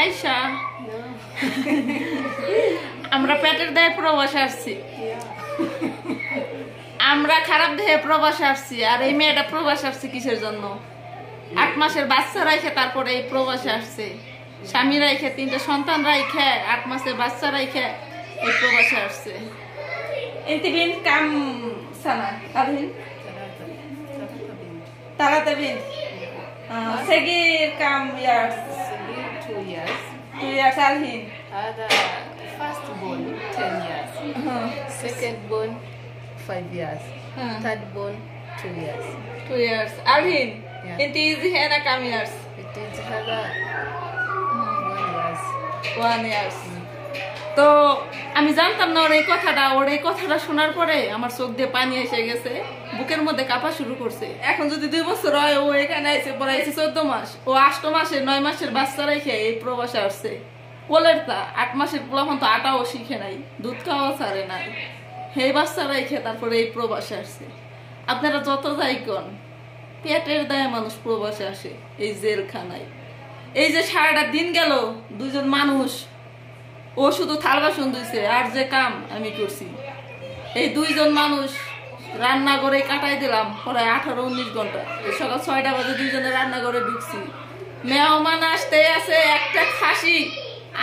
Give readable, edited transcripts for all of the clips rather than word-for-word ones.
আয়শা আমরা পেটের দায়ে প্রবাসে আসছি, আমরা খারাপ দেহে প্রবাসে আসছি। আর এই মেয়েটা প্রবাসে আসছে কিসের জন্য? 8 মাসের বাচ্চা রাইখে তারপরে এই প্রবাসে আসছে। স্বামী রাইখে 3টা সন্তান রাইখে 8 মাসের বাচ্চা রাইখে এই প্রবাসে আসছে। انت بنت كم سنة؟ أبين؟ 3 بنت. صغير كم years؟ صغير 2 years. 2 years الحين. هذا first born 10 years. Second born 5 years. Third born 2 years. 2 years. الحين انت هنا كم years؟ It is هذا 1 years. 1 years. তো আমি জানতাম না ওর এই কথাটা শোনার পরে আমার চোখ দিয়ে পানি এসে গেছে, বুকের মধ্যে কাঁপা শুরু করছে। এখন যদি 2 বছর হয়, ও এখানে এসে পড়াইছে 14 মাস, ও 8 মাসের 9 মাসের বাচ্চা রেখে এই প্রবাসে আসছে। কোলের তা 8 মাসের পোলাপন তো আটাও শিখে নাই, দুধ খাওয়া ছাড়ে নাই, সেই বাচ্চা রেখে তারপরে এই প্রবাসে আসছে। আপনারা যত যাই কোন, পেটের দায়ে মানুষ প্রবাসে আসে এই জেলখানায়। এই যে সারাটা দিন গেল 2 জন মানুষ, ও শুধু থাল বাসন ধুইছে আর যে কাম আমি করছি। এই 2 জন মানুষ রান্না করে কাটাই দিলাম প্রায় 18-19 ঘন্টা। সকাল 6টা বাজে 2 জনে রান্না করে ঢুকছি। মেহমান আসতে আছে, একটা খাসি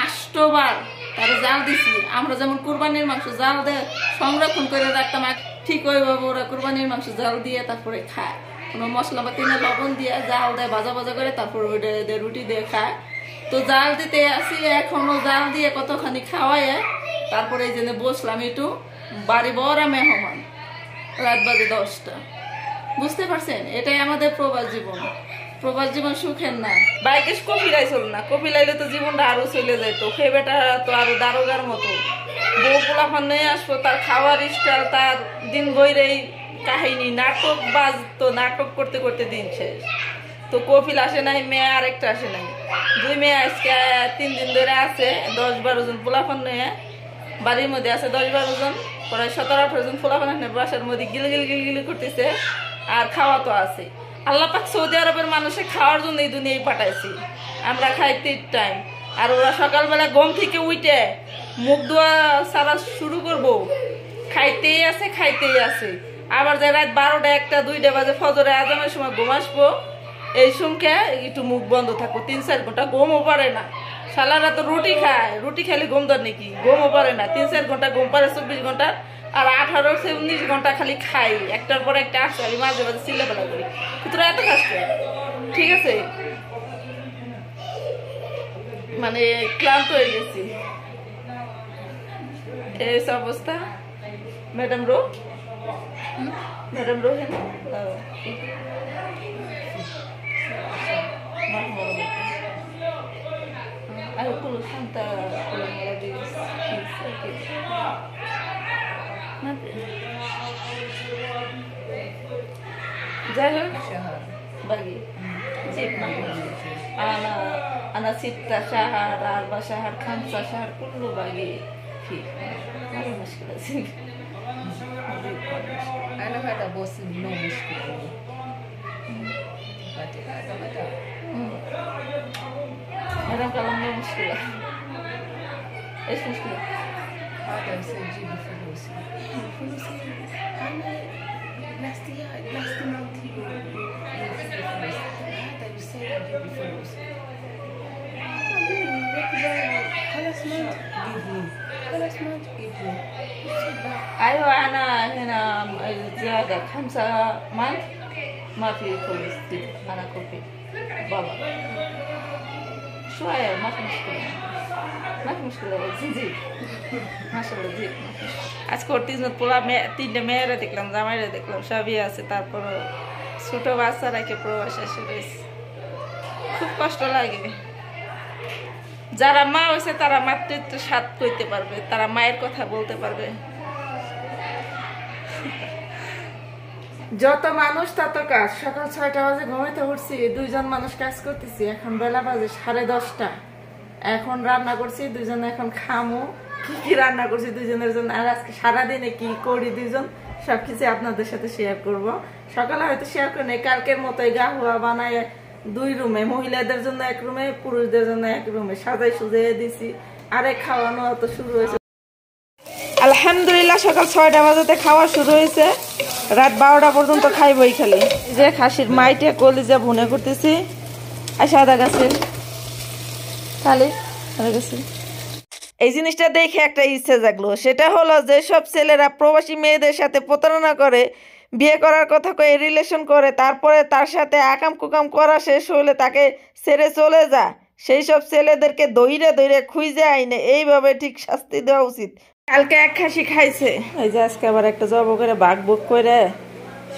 8বার তারা জাল দিছি। আমরা যেমন কুরবানির মাংস জাল দিয়ে সংরক্ষণ করে রাখতাম, ঠিক ওইভাবে ওরা কুরবানির মাংস জাল দিয়ে তারপরে খায়। কোনো মশলাপাতি না, লবণ দিয়ে জাল দেয়, ভাজা ভাজা করে তারপরে ওইটা রুটি দিয়ে খায়। তো জাল দিতে আসি, এখনো জাল দিয়ে কতখানি খাওয়াই, তারপরে এই জন্য বসলাম একটু। বাড়ি বড়া মেহমান, রাত বাজে 10টা। বুঝতে পারছেন, এটাই আমাদের প্রবাস জীবন। প্রবাস জীবন সুখের না। বাইকে কপিলাই চল না, কপিলাইলে তো জীবনটা আরো চলে যেত। সে বেটা তো আরো দারোগার মতো বউ পোলাপান নিয়ে আসবো, তার খাওয়ার স্টাইল, তার দিন বইরেই কাহিনী, নাটক বাজতো, নাটক করতে করতে দিন শেষ। তো কপিল আসে নাই, মেয়ে আরেকটা আসে নাই। 2 মেয়ে আজকে 3 দিন ধরে আছে। 10-12 জন পোলাপান নিয়ে বাড়ির মধ্যে আছে, 10-12 জন, প্রায় 17-18 জন পোলাপান বাসার মধ্যে গিলগিলি করতেছে। আর খাওয়া তো আছে। আল্লাহ পাক সৌদি আরবের মানুষে খাওয়ার জন্য এই দুনিয়ায় পাঠাইছি। আমরা খাই 3 টাইম। আর ওরা সকালবেলা ঘুম থেকে উঠে মুখ ধোয়া সারা শুরু করবো, খাইতেই আছে। আবার যে রাত 12টা 1টা 2টা বাজে ফজরে আজানের সময় ঘুম আসবো, এই সুমকে একটু মুখ বন্ধ থাকবো। 3-4 ঘন্টা ঘুমও পারে না। সালারা তো রুটি খায়, রুটি খেলে ঘুম ধর নাকি? ঘুমও পারে না। 3-4 ঘন্টা ঘুম পারে 24 ঘন্টা। আর 18-19 ঘন্টা খালি খাই, একটার পর একটা আসছে। আমি মাঝে মাঝে চিল্লাপালা করি, তোরা এত খাস, ঠিক আছে? মানে ক্লান্ত হয়ে গেছি, এই অবস্থা। ম্যাডাম রো হেন Aku perlu Santa kalau lagi sakit. Nanti. Jalan bagi. Sip. Ana 6 شهر 4 شهر 5 شهر كله bagi. ما في مشكلة sih. أنا هذا بوس no مشكلة. ada. Madam kalau mau muskilah. Muskilah. هذا يسجل فلوس. أنا last month هذا يسجل فلوس. خلاص ما تجيب لي. أيوة أنا هنا زيادة 5 month ما في فلوس. أنا كوفي بابا شوية ما في مشكلة زيد ما شاء الله زيد আজকে 3 মেয়েরা দেখলাম, জামাইরা দেখলাম, সবই আছে। তারপর ছোট বাচ্চা রেখে প্রবাসে এসে রয়েছে, খুব কষ্ট লাগে। যারা মা হয়েছে তারা মাতৃত্ব স্বাদ করতে পারবে, তারা মায়ের কথা বলতে পারবে। যত মানুষ তত কাজ। সকাল 6টা বাজে ঘুমাইতে উঠছি, 2 জন মানুষ কাজ করতেছি। এখন বেলা বাজে 10:30। এখন রান্না করছি 2 জন, এখন খামো। কি রান্না করছি 2 জনের জন্য, আর আজকে সারাদিনে কি করি 2 জন সবকিছু আপনাদের সাথে শেয়ার করব। সকালে হয়তো শেয়ার করি নাই, কালকের মতোই গা হুয়া বানায় 2 রুমে, মহিলাদের জন্য 1 রুমে, পুরুষদের জন্য 1 রুমে সাজাই সুজিয়ে দিছি। আরে খাওয়ানো তো শুরু হয়েছে আলহামদুলিল্লাহ। সকাল 6টা বাজে খাওয়া শুরু হয়েছে, রাত 12টা পর্যন্ত খাইবই খালি। যে খাসির মাইটে কলিজা ভুনে করতেছি সাদা গাছের খালি সাদা গাছের। এই জিনিসটা দেখে একটা ইচ্ছে জাগলো, সেটা হলো যে সব ছেলেরা প্রবাসী মেয়েদের সাথে প্রতারণা করে, বিয়ে করার কথা কয়ে রিলেশন করে, তারপরে তার সাথে আকাম কুকাম করা শেষ হলে তাকে ছেড়ে চলে যা, সেই সব ছেলেদেরকে দইরে দইরে খুঁজে আইনে এইভাবে ঠিক শাস্তি দেওয়া উচিত। কালকে 1 খাসি খাইছে, এই যে আজকে আবার একটা জব করে ভাগ ভোগ করে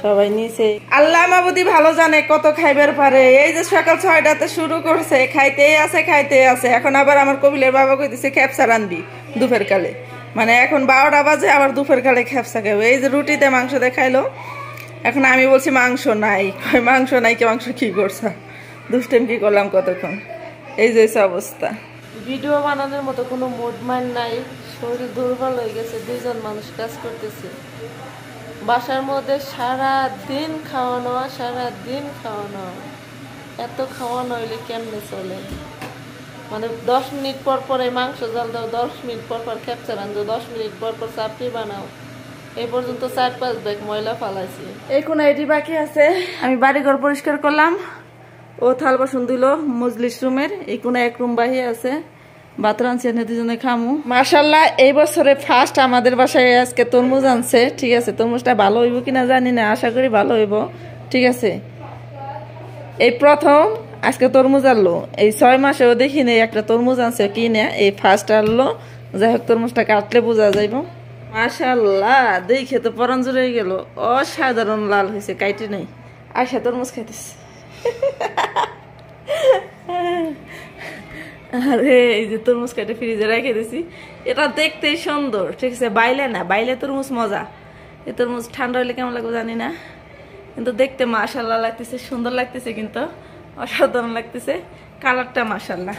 সবাই নিছে। আল্লাহ মাবুদি ভালো জানে কত খাইবার পারে। এই যে সকাল 6টাতে শুরু করছে, খাইতেই আছে। এখন আবার আমার কবিলের বাবা কইতেছে খেপসা রানবি দুপুর কালে, মানে এখন 12টা বাজে আবার দুপুর কালে খেপসা খাবে। এই যে রুটিতে মাংস দেখাইলো, এখন আমি বলছি মাংস নাই, মাংস নাই কি মাংস কি করছা, দুষ্টেম কি করলাম কতক্ষণ। এই যে অবস্থা, ভিডিও বানানোর মতো কোনো মুড মাইন্ড নাই, শরীর দুর্বল হয়ে গেছে। 2 জন মানুষ কাজ করতেছে বাসার মধ্যে, সারা দিন খাওয়ানো, এত খাওয়ানো হইলে কেমনে চলে? মানে 10 মিনিট পর পর এই মাংস জাল দাও, 10 মিনিট পর পর খেপসা রান্ধো, 10 মিনিট পর পর চাপড়ি বানাও। এই পর্যন্ত 4-5 ব্যাগ ময়লা ফালাইছি। এই কোন এটি বাকি আছে, আমি বাড়িঘর পরিষ্কার করলাম, ও থাল বাসন দিল মজলিস রুমের। এই কোন 1 রুম বাহি আছে, ভাত রাঁধছি এনে 2 জনে খামু। মাশাআল্লাহ এই বছরে ফার্স্ট আমাদের বাসায় আজকে তরমুজ আনছে। ঠিক আছে, তরমুজটা ভালো হইব কিনা জানি না, আশা করি ভালো হইব। ঠিক আছে, এই প্রথম আজকে তরমুজ আনলো, এই 6 মাসেও দেখি নেই একটা তরমুজ আনছে কিনে, এই ফার্স্ট আনলো। যাই হোক, তরমুজটা কাটলে বোঝা যাইব। মাশাআল্লাহ দেখে তো পরান জুড়ে গেল, অসাধারণ লাল হয়েছে, কাইটে নেই। আয়শা তরমুজ খাইতেছে। আরে এই যে তরমুজ কাটে ফ্রিজে রেখে দিছি, এটা দেখতেই সুন্দর। ঠিক আছে, বাইলে না, বাইলে তরমুজ মজা। এই তরমুজ ঠান্ডা হলে কেমন লাগবে জানি না, কিন্তু দেখতে মাশাআল্লাহ লাগতেছে, সুন্দর লাগতেছে, কিন্তু অসাধারণ লাগতেছে। কালারটা মাশাআল্লাহ।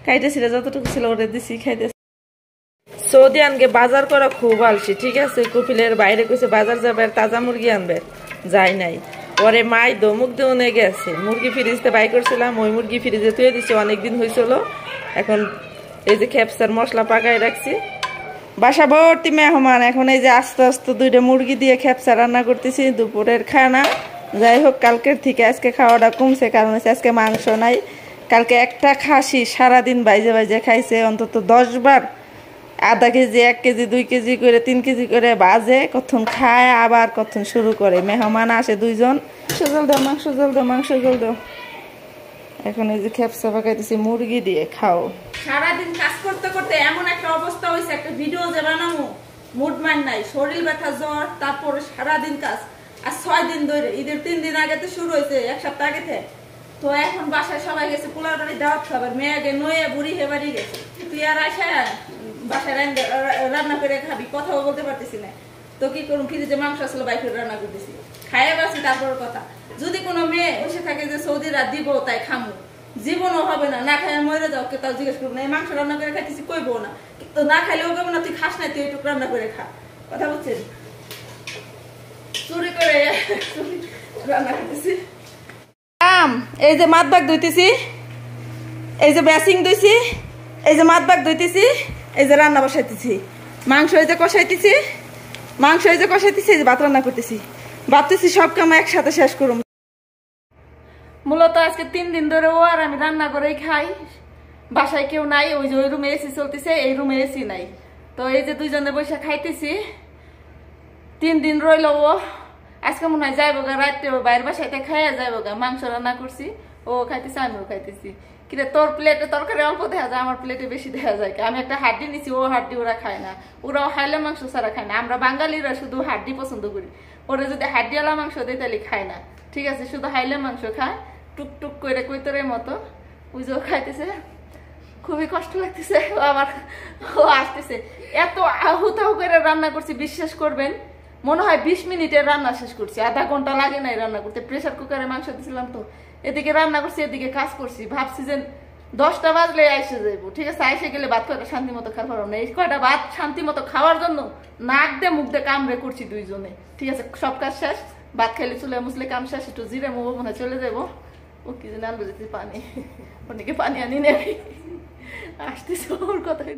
খাইতেছি যতটুকু ছিল ওটা দিছি, খাইতেছি। সৌদি আনকে বাজার করা খুব আলসি। ঠিক আছে, কপিলের বাইরে কইছে বাজার যাবে, তাজা মুরগি আনবে, যাই নাই। পরে মাই দমুক দিয়ে গেছে, মুরগি ফ্রিজতে বাই করছিলাম, ওই মুরগি ফ্রিজে তুলে দিচ্ছি, অনেকদিন হয়েছিল। এখন এই যে খেপসার মশলা পাকাই রাখছি, বাসা ভর্তি মেহমান। এখন এই যে আস্তে আস্তে 2টা মুরগি দিয়ে খেপসা রান্না করতেছি, দুপুরের খানা। যাই হোক, কালকের থেকে আজকে খাওয়াটা কমছে, কারণ আজকে মাংস নাই। কালকে একটা খাসি সারাদিন বাইজে বাইজে খাইছে, অন্তত 10 বার। আধা কেজি, 1 কেজি, 2 কেজি করে, 3 কেজি করে বাজে, কখন খায় আবার কখন শুরু করে। মেহমান আসে 2 জন, মাংস জল দাও। এখন এই যে খেপসা পাকাইতেছি মুরগি দিয়ে, খাও। সারাদিন কাজ করতে করতে এমন একটা অবস্থা হয়েছে, একটা ভিডিও যে বানাবো মুড মান নাই, শরীর ব্যথা, জ্বর, তারপরে সারাদিন কাজ। আর 6 দিন ধরে, ঈদের 3 দিন আগে তো শুরু হয়েছে, 1 সপ্তাহ আগে থেকে। তো এখন বাসায় সবাই গেছে পোলার বাড়ি দাওয়াত খাবার, মেয়েকে নয়ে বুড়ি হে বাড়ি গেছে। তুই আর আসা বাসায় রান্না করে খাবি, কথাও বলতে পারতেছি না। তো কি করুন, ফ্রিজে মাংস আসলে বাইরে রান্না করতেছি, খাইয়ে পাচ্ছি। তারপর কথা, যদি কোনো মেয়ে বসে থাকে যে সৌদিরা দিব তাই খামু, জীবনও হবে না, না খাই মরে যাও, কে তাও জিজ্ঞেস করবো না। এই মাংস রান্না করে খাইতেছি, কইবো না, তো না খাইলেও কেবো না, তুই খাস না, তুই একটু রান্না করে খা। কথা বলছেন, চুরি করে রান্না করতেছি। এই যে মাত বাগ ধুইতেছি, এই যে বেসিং ধুইছি, এই যে মাত বাগ ধুইতেছি, এই যে রান্না বসাইতেছি, মাংস এই যে কষাইতেছি, এই যে ভাত রান্না করতেছি। ভাবতেছি সব কাম একসাথে শেষ করুম। মূলত আজকে 3 দিন ধরে ও আর আমি রান্না করেই খাই, বাসায় কেউ নাই। ওই যে ওই রুমে এসি চলতেছে, এই রুমে এসি নাই। তো এই যে 2 জনে বসে খাইতেছি। 3 দিন রইল ও, আজকে মনে হয় যাইব গা, রাত্রে বাইরের বাসায় খাইয়া যাইব গা। মাংস রান্না করছি, ও খাইতেছে, আমিও খাইতেছি। কিন্তু তোর প্লেটে তরকারি অল্প দেখা যায়, আমার প্লেটে বেশি দেখা যায়। আমি একটা হাড্ডি নিছি, ও হাড্ডি ওরা খায় না, ওরাও হাইলে মাংস ছাড়া খায় না। আমরা বাঙালিরা শুধু হাড্ডি পছন্দ করি, ওরা যদি হাড্ডিওয়ালা মাংস দেয় তাহলে খায় না। ঠিক আছে, শুধু হাইলে মাংস খায়, টুকটুক করে কৈতরের মতো। বুঝেও খাইতেছে, খুবই কষ্ট লাগতেছে। আবার ও আসতেছে, এত আহুতাহু করে রান্না করছি, বিশ্বাস করবেন মনে হয় 20 মিনিটের রান্না শেষ করছি, আধা ঘন্টা লাগে নাই রান্না করতে। প্রেসার কুকারে মাংস দিয়েছিলাম, তো এদিকে রান্না করছি, এদিকে কাজ করছি। ভাবছি যে 10টা বাজলে আইসে যাইবো। ঠিক আছে, আইসে গেলে ভাত কয়টা শান্তি মতো খাওয়া পারবো না। এই কয়টা ভাত শান্তি মতো খাওয়ার জন্য নাক দিয়ে মুখ দিয়ে কামড়ে করছি 2 জনে। ঠিক আছে, সব কাজ শেষ, ভাত খাইলে চুলে মুসলে কাম শেষ, একটু জিরে মুখ মনে চলে যাবো। ও কি জানি আনবো যেতে পানি অনেকে পানি আনি নেই আসতেছে ওর কথাই